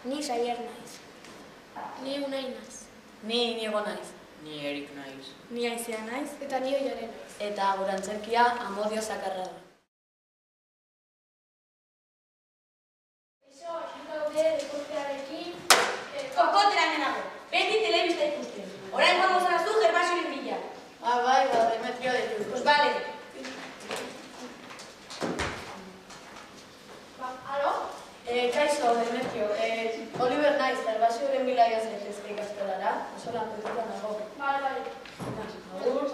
Ni Xavier naiz. Ni Unai naiz. Ni Inigo naiz. Ni Erik naiz. Ni Aizea naiz. Eta ni Oiare naiz. Eta gure antzerkia Amodio Zakarra da. Eso, gaude deportearekin... Kokotera nago. Beti telebista ikusten. Orain joango zara zu Gervasioren bila. Bai, Demetrio deitu. Pues vale. Alo? Kaixo, Demetrio. Oliver naiz, Gervasioren bila zaitezke ikastolara. Oso lan petuta nago. Bale. Agur.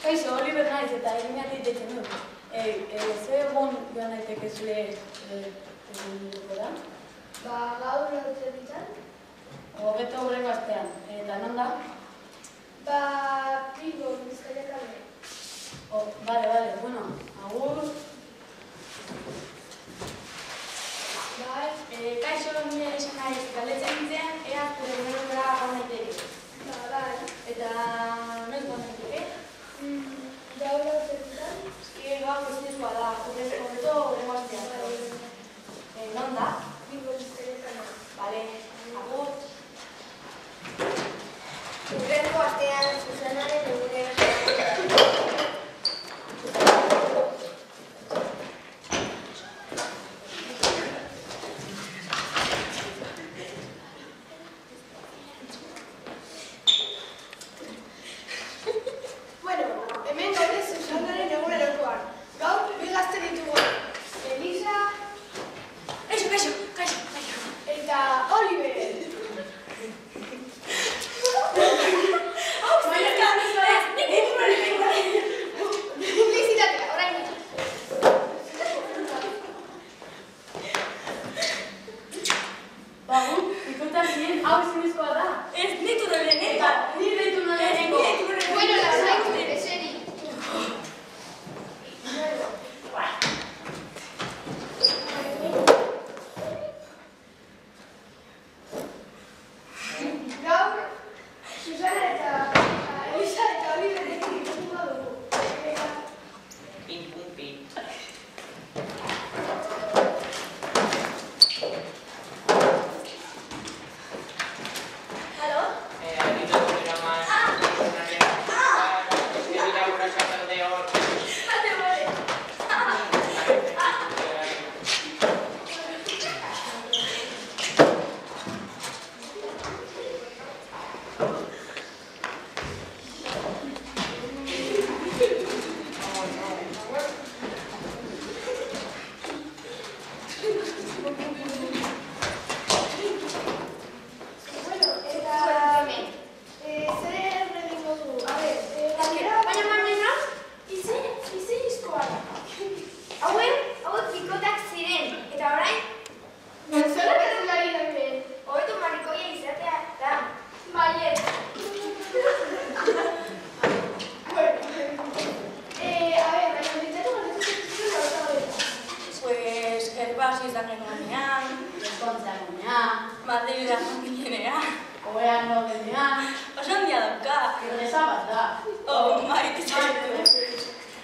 Kaixo, Oliver naiz eta eginatik deitzen dut. Ze egun joan naiteke zure eguneko da? Gaur lauterritan. Hobeto hurrengo astean. Eta non da? Bilbo, Bizkaia kale. Bale, bueno, agur. Kaixo, nire esan naiz. Galdetzen nintzen, ea gure egunera joan naiteke. Eta noiz joan naiteke? Gaur lauterritan. Gaur bestizkoa da, hobeto hurrengo astean. Non da? Bilbo, Bizkaia kale. Bale, agur. Hurrengo astean Susanaren egunera.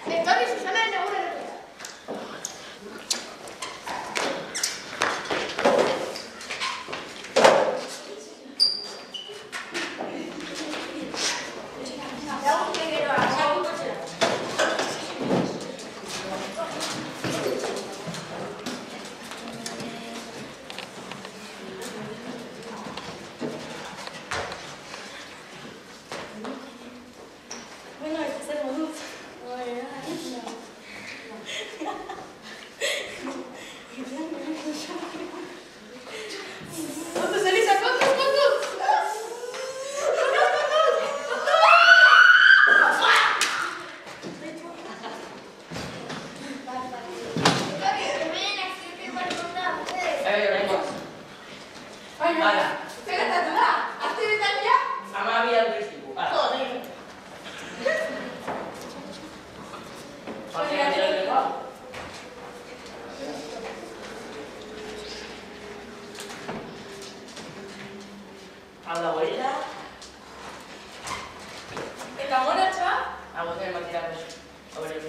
Entonces, Susana, eta monatxoa? Gozoen batirako. Hau ere